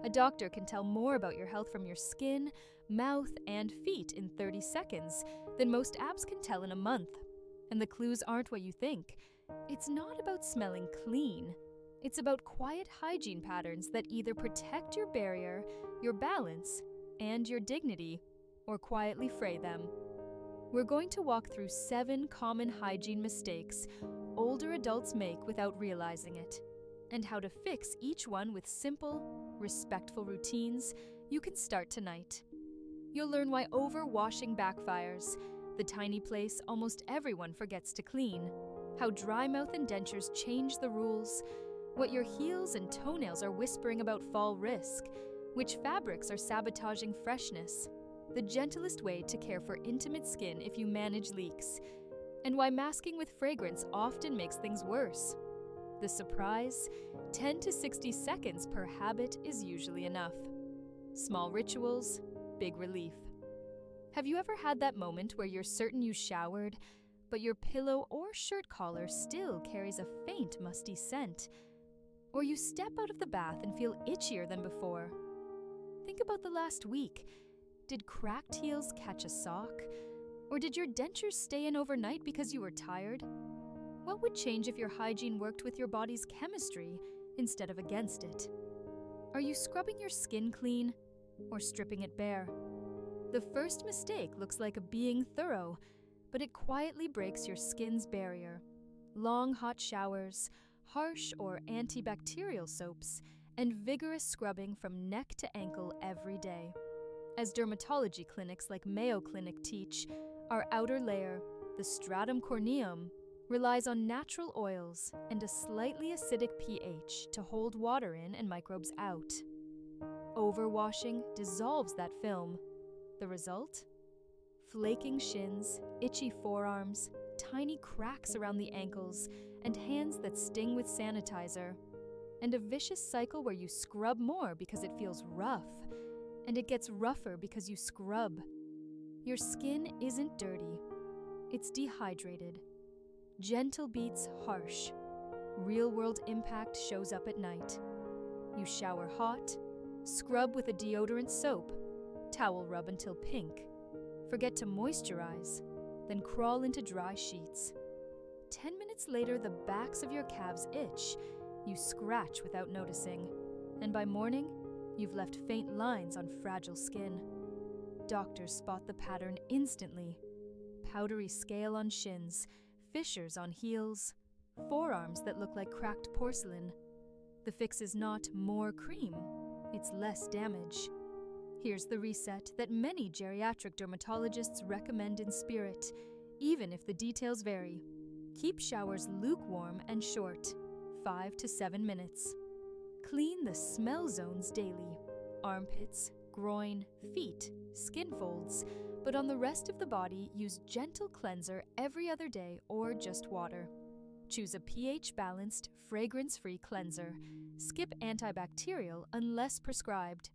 A doctor can tell more about your health from your skin, mouth, and feet in 30 seconds than most apps can tell in a month. And the clues aren't what you think. It's not about smelling clean. It's about quiet hygiene patterns that either protect your barrier, your balance, and your dignity, or quietly fray them. We're going to walk through 7 common hygiene mistakes older adults make without realizing it, and how to fix each one with simple, respectful routines you can start tonight. You'll learn why overwashing backfires, the tiny place almost everyone forgets to clean, how dry mouth and dentures change the rules, what your heels and toenails are whispering about fall risk, which fabrics are sabotaging freshness, the gentlest way to care for intimate skin if you manage leaks, and why masking with fragrance often makes things worse. The surprise, 10 to 60 seconds per habit is usually enough. Small rituals, big relief. Have you ever had that moment where you're certain you showered, but your pillow or shirt collar still carries a faint musty scent? Or you step out of the bath and feel itchier than before? Think about the last week. Did cracked heels catch a sock? Or did your dentures stay in overnight because you were tired? What would change if your hygiene worked with your body's chemistry instead of against it? Are you scrubbing your skin clean or stripping it bare? The first mistake looks like being thorough, but it quietly breaks your skin's barrier. Long hot showers, harsh or antibacterial soaps, and vigorous scrubbing from neck to ankle every day. As dermatology clinics like Mayo Clinic teach, our outer layer, the stratum corneum, relies on natural oils and a slightly acidic pH to hold water in and microbes out. Overwashing dissolves that film. The result? Flaking shins, itchy forearms, tiny cracks around the ankles, and hands that sting with sanitizer. And a vicious cycle where you scrub more because it feels rough, and it gets rougher because you scrub. Your skin isn't dirty. It's dehydrated. Gentle beats harsh. Real-world impact shows up at night. You shower hot, scrub with a deodorant soap, towel rub until pink. Forget to moisturize, then crawl into dry sheets. 10 minutes later, the backs of your calves itch. You scratch without noticing. And by morning, you've left faint lines on fragile skin. Doctors spot the pattern instantly. Powdery scale on shins, fissures on heels, forearms that look like cracked porcelain. The fix is not more cream, it's less damage. Here's the reset that many geriatric dermatologists recommend in spirit, even if the details vary. Keep showers lukewarm and short, 5 to 7 minutes. Clean the smell zones daily, armpits, groin, feet, skin folds, but on the rest of the body, use gentle cleanser every other day or just water. Choose a pH-balanced, fragrance-free cleanser. Skip antibacterial unless prescribed.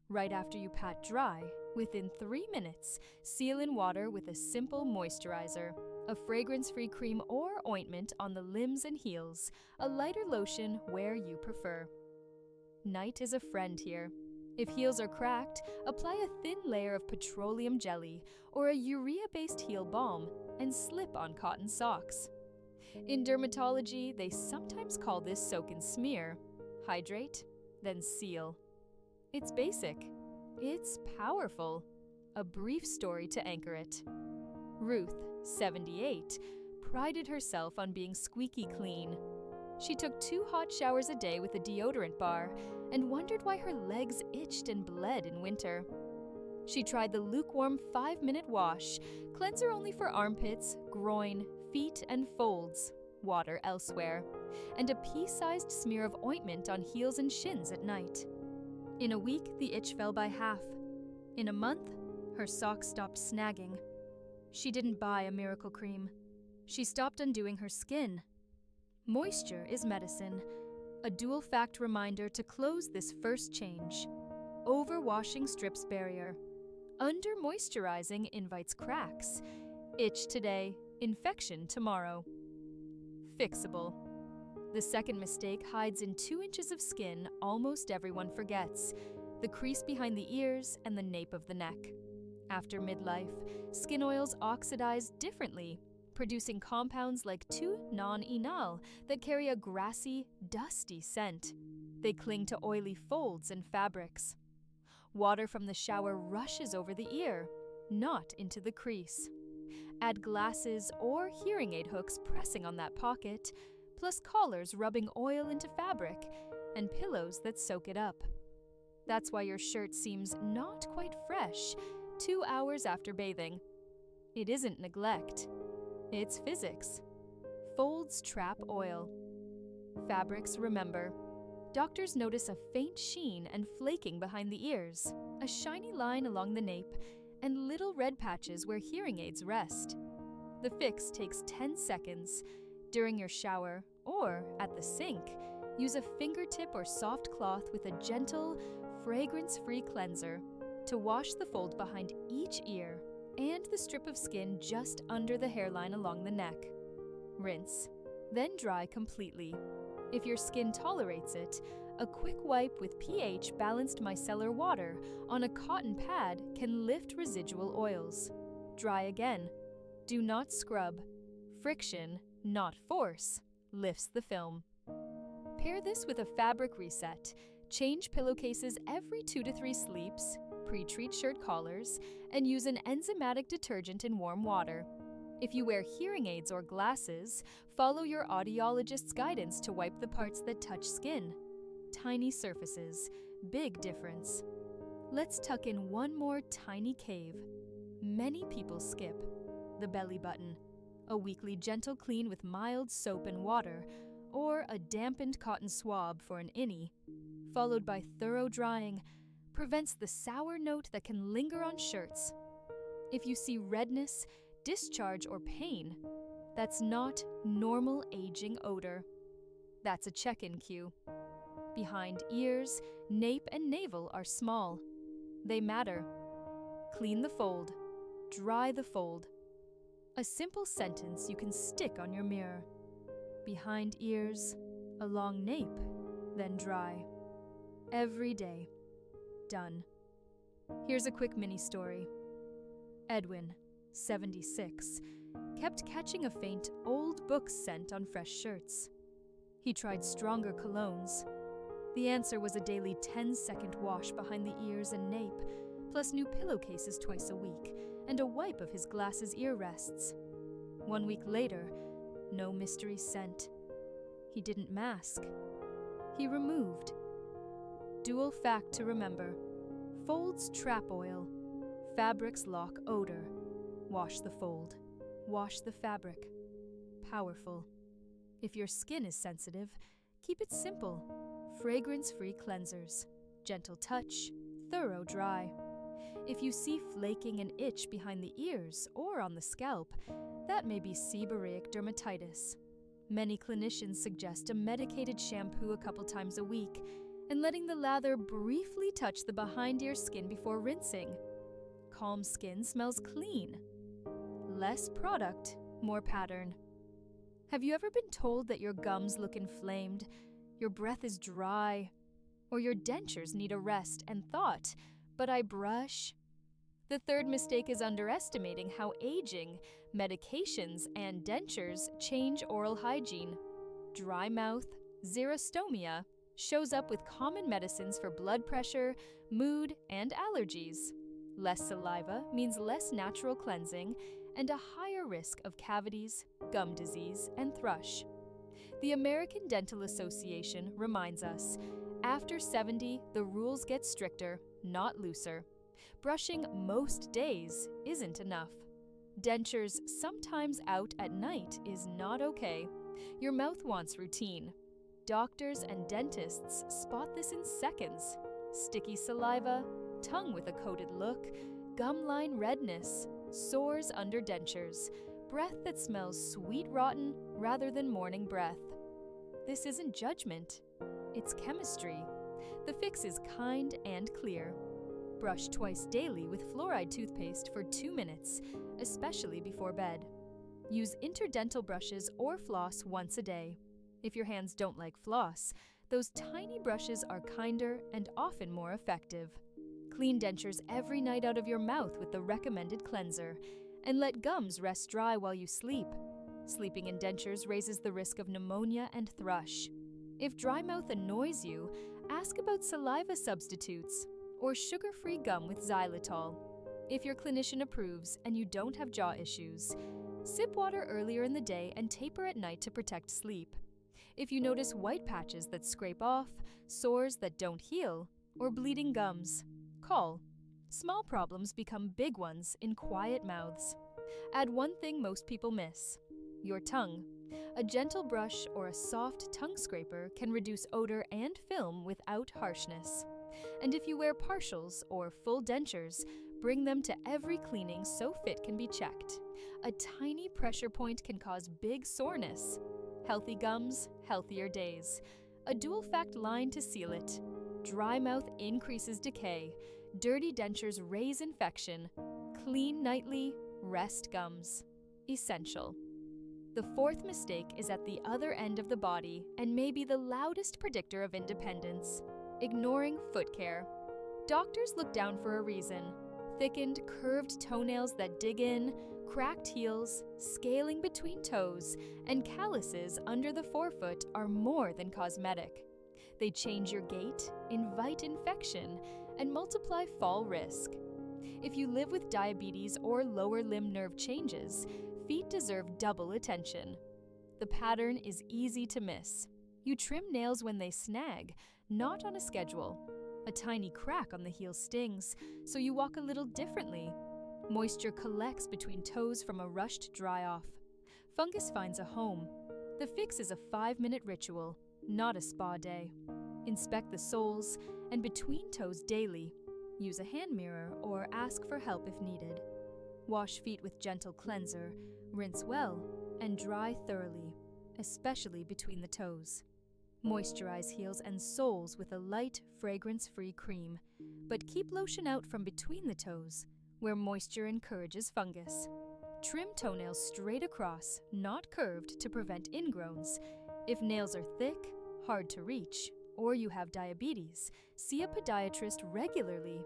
Right after you pat dry, within 3 minutes, seal in water with a simple moisturizer, a fragrance-free cream or ointment on the limbs and heels, a lighter lotion where you prefer. Night is a friend here. If heels are cracked, apply a thin layer of petroleum jelly or a urea-based heel balm and slip on cotton socks. In dermatology, they sometimes call this soak and smear. Hydrate, then seal. It's basic. It's powerful. A brief story to anchor it. Ruth, 78, prided herself on being squeaky clean. She took 2 hot showers a day with a deodorant bar and wondered why her legs itched and bled in winter. She tried the lukewarm 5-minute wash, cleanser only for armpits, groin, feet, and folds, water elsewhere, and a pea-sized smear of ointment on heels and shins at night. In a week, the itch fell by half. In a month, her socks stopped snagging. She didn't buy a miracle cream. She stopped undoing her skin. Moisture is medicine. A dual-fact reminder to close this first change. Overwashing strips barrier. Under-moisturizing invites cracks. Itch today, infection tomorrow. Fixable. The second mistake hides in 2 inches of skin almost everyone forgets: the crease behind the ears and the nape of the neck. After midlife, skin oils oxidize differently, producing compounds like 2-non-enal that carry a grassy, dusty scent. They cling to oily folds and fabrics. Water from the shower rushes over the ear, not into the crease. Add glasses or hearing aid hooks pressing on that pocket, plus collars rubbing oil into fabric, and pillows that soak it up. That's why your shirt seems not quite fresh 2 hours after bathing. It isn't neglect. It's physics. Folds trap oil. Fabrics remember. Doctors notice a faint sheen and flaking behind the ears, a shiny line along the nape, and little red patches where hearing aids rest. The fix takes 10 seconds. During your shower or at the sink, use a fingertip or soft cloth with a gentle, fragrance-free cleanser to wash the fold behind each ear and the strip of skin just under the hairline along the neck. Rinse, then dry completely. If your skin tolerates it, a quick wipe with pH-balanced micellar water on a cotton pad can lift residual oils. Dry again. Do not scrub. Friction, not force, lifts the film. Pair this with a fabric reset. Change pillowcases every 2 to 3 sleeps, pre-treat shirt collars, and use an enzymatic detergent in warm water. If you wear hearing aids or glasses, follow your audiologist's guidance to wipe the parts that touch skin. Tiny surfaces, big difference. Let's tuck in one more tiny cave. Many people skip: the belly button. A weekly gentle clean with mild soap and water, or a dampened cotton swab for an innie, followed by thorough drying, prevents the sour note that can linger on shirts. If you see redness, discharge, or pain, that's not normal aging odor. That's a check-in cue. Behind ears, nape, and navel are small. They matter. Clean the fold. Dry the fold. A simple sentence you can stick on your mirror. Behind ears, along nape, then dry. Every day. Done. Here's a quick mini-story. Edwin, 76, kept catching a faint old book scent on fresh shirts. He tried stronger colognes. The answer was a daily 10-second wash behind the ears and nape, plus new pillowcases twice a week, and a wipe of his glasses' ear rests. 1 week later, no mystery scent. He didn't mask. He removed. Dual fact to remember: folds trap oil, fabrics lock odor. Wash the fold. Wash the fabric. Powerful. If your skin is sensitive, keep it simple. Fragrance-free cleansers. Gentle touch. Thorough dry. If you see flaking and itch behind the ears or on the scalp, that may be seborrheic dermatitis. Many clinicians suggest a medicated shampoo a couple times a week and letting the lather briefly touch the behind ear skin before rinsing. Calm skin smells clean. Less product, more pattern. Have you ever been told that your gums look inflamed, your breath is dry, or your dentures need a rest and thought, but I brush? The third mistake is underestimating how aging, medications, and dentures change oral hygiene. Dry mouth, xerostomia, shows up with common medicines for blood pressure, mood, and allergies. Less saliva means less natural cleansing and a higher risk of cavities, gum disease, and thrush. The American Dental Association reminds us, after 70, the rules get stricter, not looser. Brushing most days isn't enough. Dentures sometimes out at night is not okay. Your mouth wants routine. Doctors and dentists spot this in seconds. Sticky saliva, tongue with a coated look, gum line redness, sores under dentures, breath that smells sweet rotten rather than morning breath. This isn't judgment, it's chemistry. The fix is kind and clear. Brush twice daily with fluoride toothpaste for 2 minutes, especially before bed. Use interdental brushes or floss once a day. If your hands don't like floss, those tiny brushes are kinder and often more effective. Clean dentures every night out of your mouth with the recommended cleanser, and let gums rest dry while you sleep. Sleeping in dentures raises the risk of pneumonia and thrush. If dry mouth annoys you, ask about saliva substitutes or sugar-free gum with xylitol. If your clinician approves and you don't have jaw issues, sip water earlier in the day and taper at night to protect sleep. If you notice white patches that scrape off, sores that don't heal, or bleeding gums, call. Small problems become big ones in quiet mouths. Add one thing most people miss: your tongue. A gentle brush or a soft tongue scraper can reduce odor and film without harshness. And if you wear partials or full dentures, bring them to every cleaning so fit can be checked. A tiny pressure point can cause big soreness. Healthy gums, healthier days. A dual fact line to seal it: dry mouth increases decay, dirty dentures raise infection, clean nightly, rest gums. Essential. The fourth mistake is at the other end of the body and may be the loudest predictor of independence: ignoring foot care. Doctors look down for a reason. Thickened, curved toenails that dig in, cracked heels, scaling between toes, and calluses under the forefoot are more than cosmetic. They change your gait, invite infection, and multiply fall risk. If you live with diabetes or lower limb nerve changes, feet deserve double attention. The pattern is easy to miss. You trim nails when they snag, not on a schedule. A tiny crack on the heel stings, so you walk a little differently. Moisture collects between toes from a rushed dry-off. Fungus finds a home. The fix is a 5-minute ritual, not a spa day. Inspect the soles and between toes daily. Use a hand mirror or ask for help if needed. Wash feet with gentle cleanser, rinse well, and dry thoroughly, especially between the toes. Moisturize heels and soles with a light, fragrance-free cream, but keep lotion out from between the toes, where moisture encourages fungus. Trim toenails straight across, not curved, to prevent ingrowns. If nails are thick, hard to reach, or you have diabetes, see a podiatrist regularly.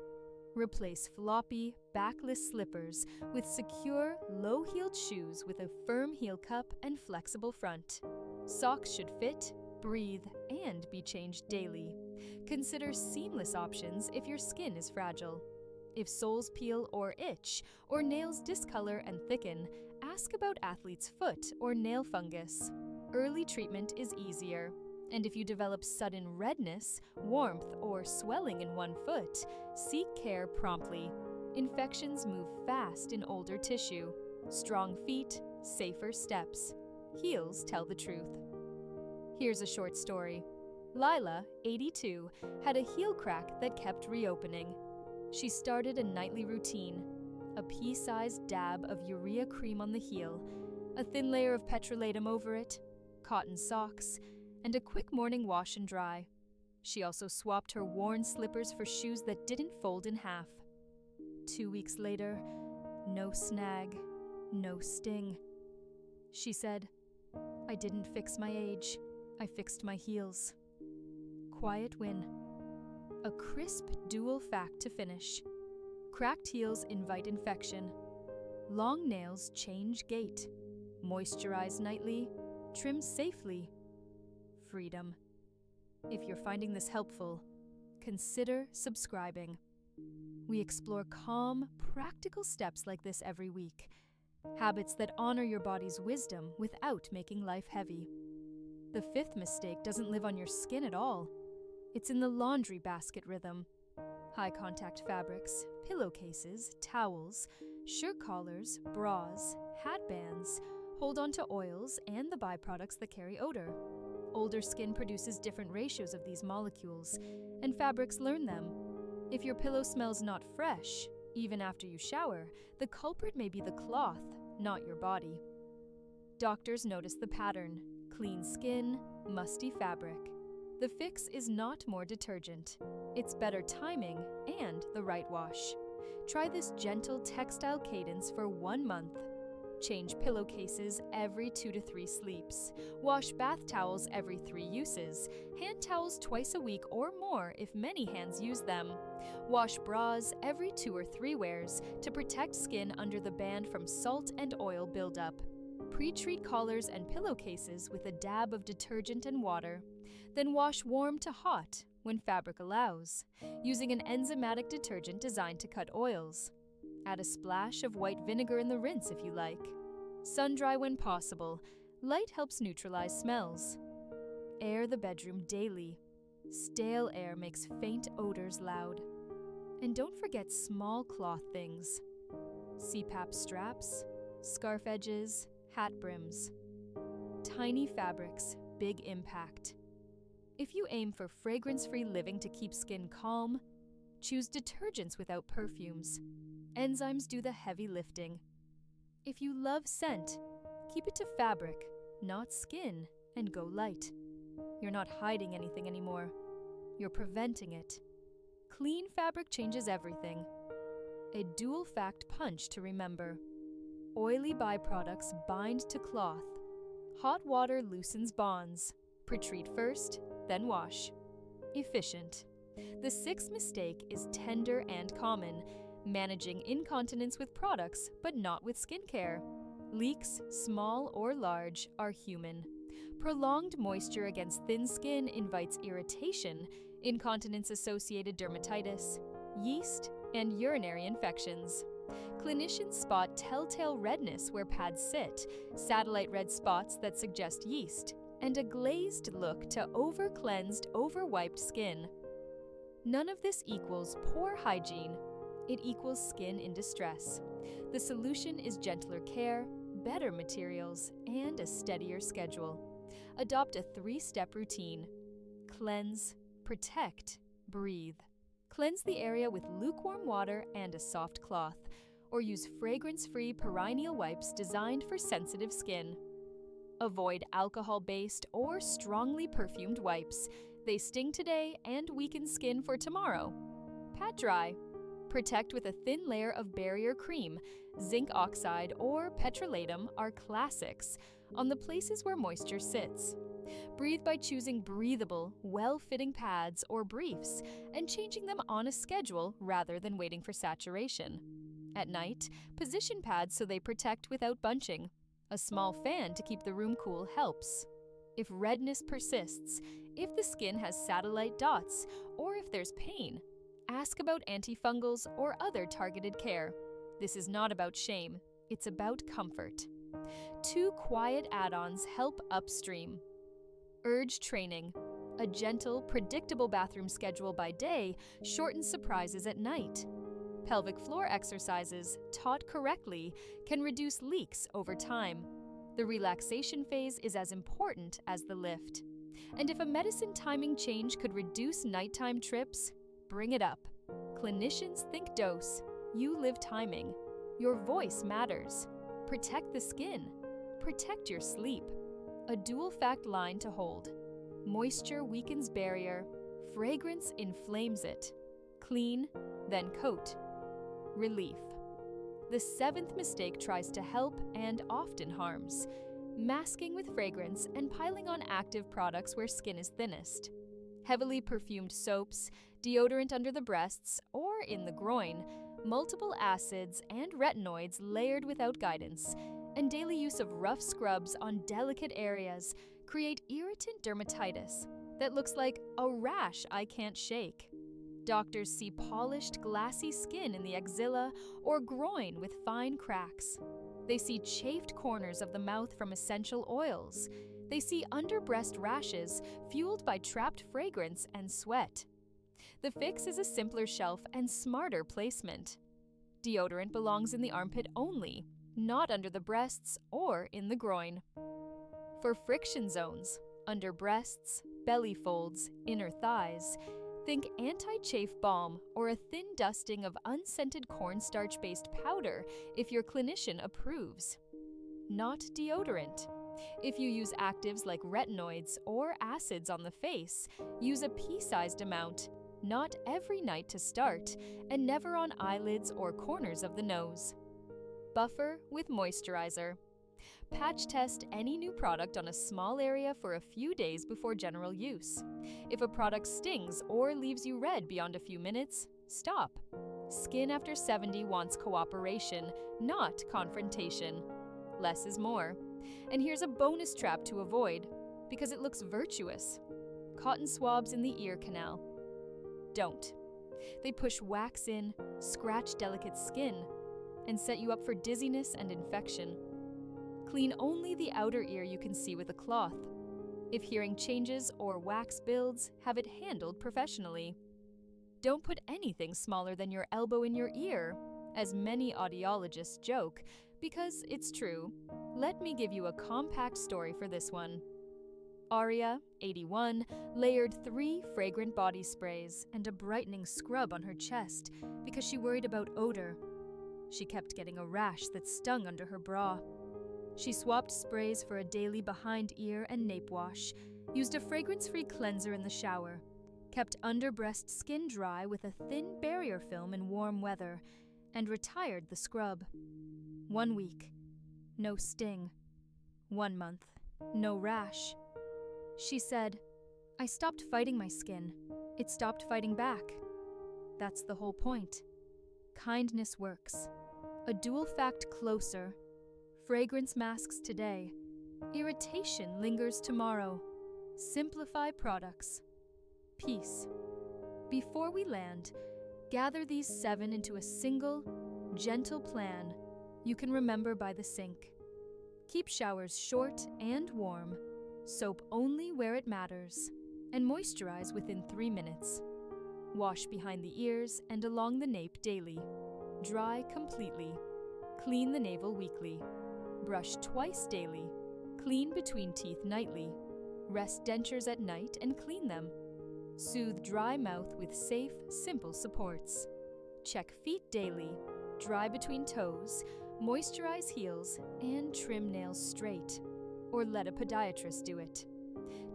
Replace floppy, backless slippers with secure, low-heeled shoes with a firm heel cup and flexible front. Socks should fit, breathe, and be changed daily. Consider seamless options if your skin is fragile. If soles peel or itch, or nails discolor and thicken, ask about athlete's foot or nail fungus. Early treatment is easier. And if you develop sudden redness, warmth, or swelling in one foot, seek care promptly. Infections move fast in older tissue. Strong feet, safer steps. Heels tell the truth. Here's a short story. Lila, 82, had a heel crack that kept reopening. She started a nightly routine: a pea-sized dab of urea cream on the heel, a thin layer of petrolatum over it, cotton socks, and a quick morning wash and dry. She also swapped her worn slippers for shoes that didn't fold in half. 2 weeks later, no snag, no sting. She said, "I didn't fix my age, I fixed my heels." Quiet win. A crisp dual fact to finish. Cracked heels invite infection. Long nails change gait. Moisturize nightly. Trim safely. Freedom. If you're finding this helpful, consider subscribing. We explore calm, practical steps like this every week. Habits that honor your body's wisdom without making life heavy. The fifth mistake doesn't live on your skin at all. It's in the laundry basket rhythm. High-contact fabrics, pillowcases, towels, shirt collars, bras, hatbands hold on to oils and the byproducts that carry odor. Older skin produces different ratios of these molecules, and fabrics learn them. If your pillow smells not fresh, even after you shower, the culprit may be the cloth, not your body. Doctors notice the pattern: clean skin, musty fabric. The fix is not more detergent. It's better timing and the right wash. Try this gentle textile cadence for 1 month. Change pillowcases every 2 to 3 sleeps. Wash bath towels every 3 uses. Hand towels twice a week or more if many hands use them. Wash bras every 2 or 3 wears to protect skin under the band from salt and oil buildup. Pre-treat collars and pillowcases with a dab of detergent and water. Then wash warm to hot when fabric allows, using an enzymatic detergent designed to cut oils. Add a splash of white vinegar in the rinse if you like. Sun-dry when possible. Light helps neutralize smells. Air the bedroom daily. Stale air makes faint odors loud. And don't forget small cloth things. CPAP straps, scarf edges, hat brims. Tiny fabrics, big impact. If you aim for fragrance-free living to keep skin calm, choose detergents without perfumes. Enzymes do the heavy lifting. If you love scent, keep it to fabric, not skin, and go light. You're not hiding anything anymore. You're preventing it. Clean fabric changes everything. A dual fact punch to remember. Oily byproducts bind to cloth. Hot water loosens bonds. Pre-treat first, then wash. Efficient. The 6th mistake is tender and common. Managing incontinence with products, but not with skincare. Leaks, small or large, are human. Prolonged moisture against thin skin invites irritation, incontinence-associated dermatitis, yeast, and urinary infections. Clinicians spot telltale redness where pads sit, satellite red spots that suggest yeast, and a glazed look to over-cleansed, over-wiped skin. None of this equals poor hygiene. It equals skin in distress. The solution is gentler care, better materials, and a steadier schedule. Adopt a 3-step routine. Cleanse, protect, breathe. Cleanse the area with lukewarm water and a soft cloth, or use fragrance-free perennial wipes designed for sensitive skin. Avoid alcohol-based or strongly perfumed wipes. They sting today and weaken skin for tomorrow. Pat dry. Protect with a thin layer of barrier cream. Zinc oxide or petrolatum are classics on the places where moisture sits. Breathe by choosing breathable, well-fitting pads or briefs and changing them on a schedule rather than waiting for saturation. At night, position pads so they protect without bunching. A small fan to keep the room cool helps. If redness persists, if the skin has satellite dots, or if there's pain, ask about antifungals or other targeted care. This is not about shame, it's about comfort. 2 quiet add-ons help upstream. Urge training. A gentle, predictable bathroom schedule by day shortens surprises at night. Pelvic floor exercises, taught correctly, can reduce leaks over time. The relaxation phase is as important as the lift. And if a medicine timing change could reduce nighttime trips, bring it up. Clinicians think dose. You live timing. Your voice matters. Protect the skin. Protect your sleep. A dual fact line to hold. Moisture weakens barrier. Fragrance inflames it. Clean, then coat. Relief. The 7th mistake tries to help and often harms. Masking with fragrance and piling on active products where skin is thinnest. Heavily perfumed soaps, deodorant under the breasts or in the groin, multiple acids and retinoids layered without guidance, and daily use of rough scrubs on delicate areas create irritant dermatitis that looks like a rash I can't shake. Doctors see polished, glassy skin in the axilla or groin with fine cracks. They see chafed corners of the mouth from essential oils. They see under-breast rashes fueled by trapped fragrance and sweat. The fix is a simpler shelf and smarter placement. Deodorant belongs in the armpit only, not under the breasts or in the groin. For friction zones, under breasts, belly folds, inner thighs, think anti-chafe balm or a thin dusting of unscented cornstarch-based powder if your clinician approves. Not deodorant. If you use actives like retinoids or acids on the face, use a pea-sized amount, not every night to start, and never on eyelids or corners of the nose. Buffer with moisturizer. Patch test any new product on a small area for a few days before general use. If a product stings or leaves you red beyond a few minutes, stop. Skin after 70 wants cooperation, not confrontation. Less is more. And here's a bonus trap to avoid, because it looks virtuous. Cotton swabs in the ear canal. Don't. They push wax in, scratch delicate skin, and set you up for dizziness and infection. Clean only the outer ear you can see with a cloth. If hearing changes or wax builds, have it handled professionally. Don't put anything smaller than your elbow in your ear, as many audiologists joke, because it's true. Let me give you a compact story for this one. Aria, 81, layered 3 fragrant body sprays and a brightening scrub on her chest because she worried about odor. She kept getting a rash that stung under her bra. She swapped sprays for a daily behind ear and nape wash, used a fragrance-free cleanser in the shower, kept under-breast skin dry with a thin barrier film in warm weather, and retired the scrub. 1 week, no sting. 1 month, no rash. She said, "I stopped fighting my skin. It stopped fighting back." That's the whole point. Kindness works. A dual fact closer. Fragrance masks today. Irritation lingers tomorrow. Simplify products. Peace. Before we land, gather these 7 into a single, gentle plan you can remember by the sink. Keep showers short and warm. Soap only where it matters. And moisturize within 3 minutes. Wash behind the ears and along the nape daily. Dry completely. Clean the navel weekly. Brush twice daily. Clean between teeth nightly. Rest dentures at night and clean them. Soothe dry mouth with safe, simple supports. Check feet daily. Dry between toes. Moisturize heels and trim nails straight. Or let a podiatrist do it.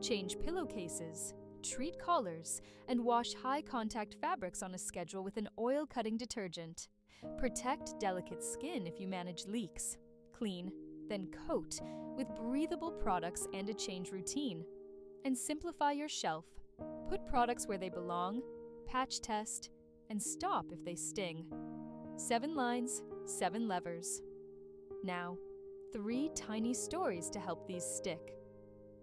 Change pillowcases. Treat collars. And wash high-contact fabrics on a schedule with an oil-cutting detergent. Protect delicate skin if you manage leaks. Clean, then coat with breathable products and a change routine. And simplify your shelf. Put products where they belong, patch test, and stop if they sting. 7 lines, 7 levers. Now, 3 tiny stories to help these stick.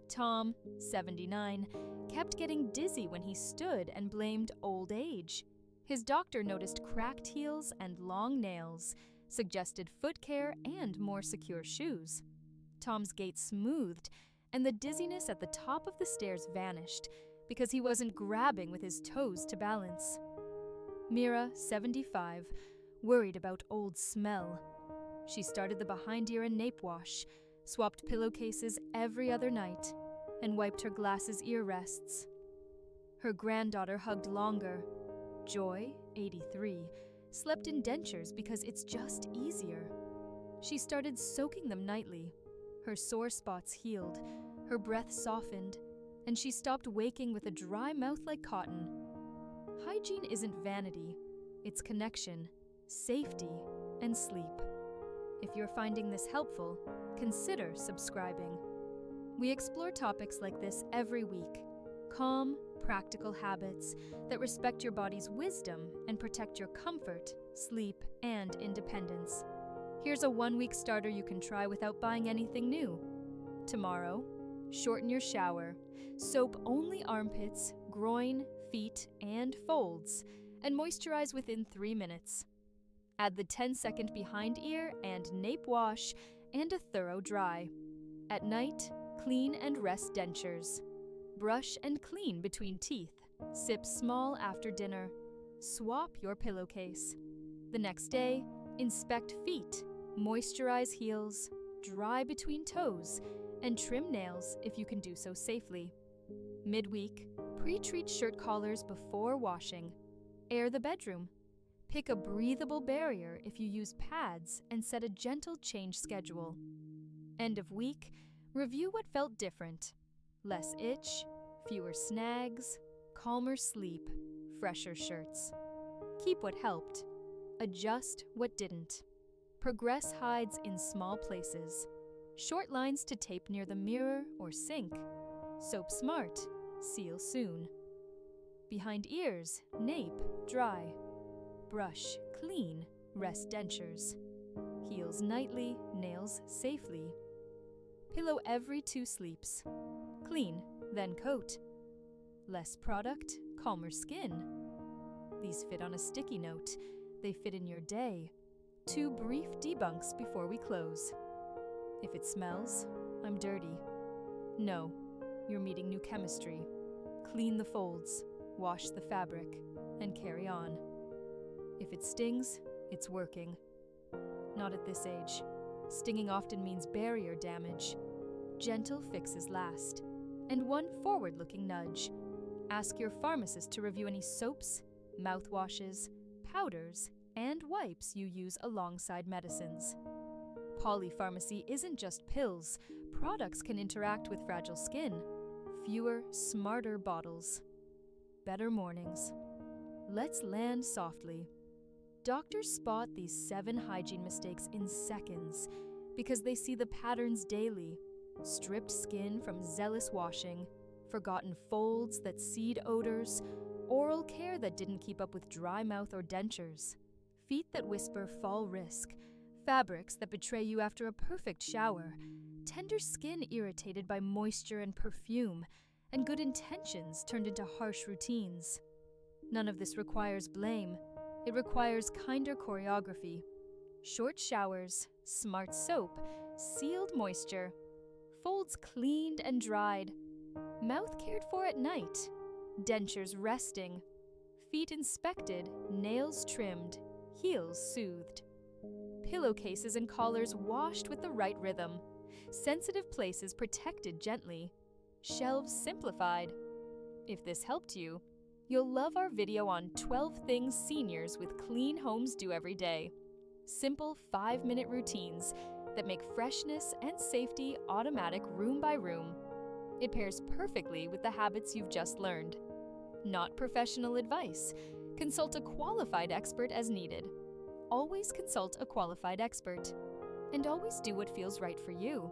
Tom, 79, kept getting dizzy when he stood and blamed old age. His doctor noticed cracked heels and long nails, suggested foot care and more secure shoes. Tom's gait smoothed, and the dizziness at the top of the stairs vanished because he wasn't grabbing with his toes to balance. Mira, 75, worried about old smell. She started the behind ear and nape wash, swapped pillowcases every other night, and wiped her glasses ear rests. Her granddaughter hugged longer. Joy, 83, slept in dentures because it's just easier. She started soaking them nightly. Her sore spots healed, her breath softened, and she stopped waking with a dry mouth like cotton. Hygiene isn't vanity, it's connection, safety, and sleep. If you're finding this helpful, consider subscribing. We explore topics like this every week. Calm, practical habits that respect your body's wisdom and protect your comfort, sleep, and independence. Here's a 1-week starter you can try without buying anything new. Tomorrow, shorten your shower. Soap only armpits, groin, feet, and folds, and moisturize within 3 minutes. Add the 10-second behind ear and nape wash and a thorough dry. At night, clean and rest dentures. Brush and clean between teeth. Sip small after dinner. Swap your pillowcase. The next day, inspect feet, moisturize heels, dry between toes, and trim nails if you can do so safely. Midweek, pre-treat shirt collars before washing. Air the bedroom. Pick a breathable barrier if you use pads and set a gentle change schedule. End of week, review what felt different. Less itch, fewer snags, calmer sleep, fresher shirts. Keep what helped. Adjust what didn't. Progress hides in small places. Short lines to tape near the mirror or sink. Soap smart, seal soon. Behind ears, nape, dry. Brush, clean, rest dentures. Heels nightly, nails safely. Pillow every 2 sleeps. Clean, then coat. Less product, calmer skin. These fit on a sticky note. They fit in your day. 2 brief debunks before we close. If it smells, I'm dirty. No, you're meeting new chemistry. Clean the folds, wash the fabric, and carry on. If it stings, it's working. Not at this age. Stinging often means barrier damage. Gentle fixes last. And one forward-looking nudge. Ask your pharmacist to review any soaps, mouthwashes, powders, and wipes you use alongside medicines. Polypharmacy isn't just pills. Products can interact with fragile skin. Fewer, smarter bottles. Better mornings. Let's land softly. Doctors spot these 7 hygiene mistakes in seconds because they see the patterns daily. Stripped skin from zealous washing, forgotten folds that seed odors, oral care that didn't keep up with dry mouth or dentures, feet that whisper fall risk, fabrics that betray you after a perfect shower, tender skin irritated by moisture and perfume, and good intentions turned into harsh routines. None of this requires blame. It requires kinder choreography. Short showers, smart soap, sealed moisture, folds cleaned and dried, mouth cared for at night, dentures resting, feet inspected, nails trimmed, heels soothed, pillowcases and collars washed with the right rhythm, sensitive places protected gently, shelves simplified. If this helped you, you'll love our video on 12 things seniors with clean homes do every day. Simple 5-minute routines that make freshness and safety automatic room by room. It pairs perfectly with the habits you've just learned. Not professional advice. Consult a qualified expert as needed. Always consult a qualified expert. And always do what feels right for you.